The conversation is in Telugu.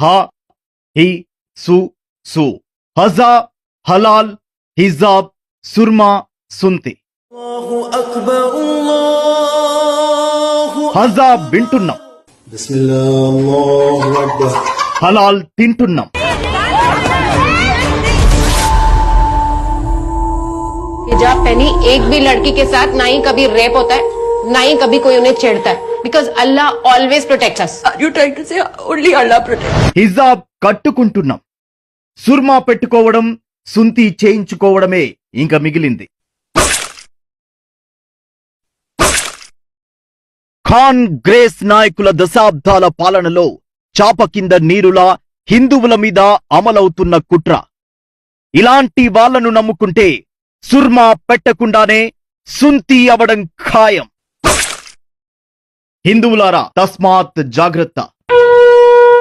హా హి సు సు హజా హలాల్ హిజాబ్ సుర్మా సుంతి. హజా వింటున్నాం, హలాల్ తింటున్నాం. हिजाब पहनी एक भी लड़की के साथ ना ही कभी रेप होता है, ना ही कभी कोई उन्हें छेड़ता है, because Allah always protects us. Are you trying to say only Allah protects? హిజాబ్ కట్టుకుంటున్నాం, సుర్మా పెట్టుకోవడం, సుంతి చేయించుకోవడమే ఇంకా మిగిలింది. ఖాన్ గ్రేస్ నాయకుల దశాబ్దాల పాలనలో చాప కింద నీరులా హిందువుల మీద అమలవుతున్న కుట్ర. ఇలాంటి వాళ్లను నమ్ముకుంటే సుర్మా పెట్టకుండానే సుంతి అవడం ఖాయం. హిందువులారా తస్మాత్ జాగ్రత్త.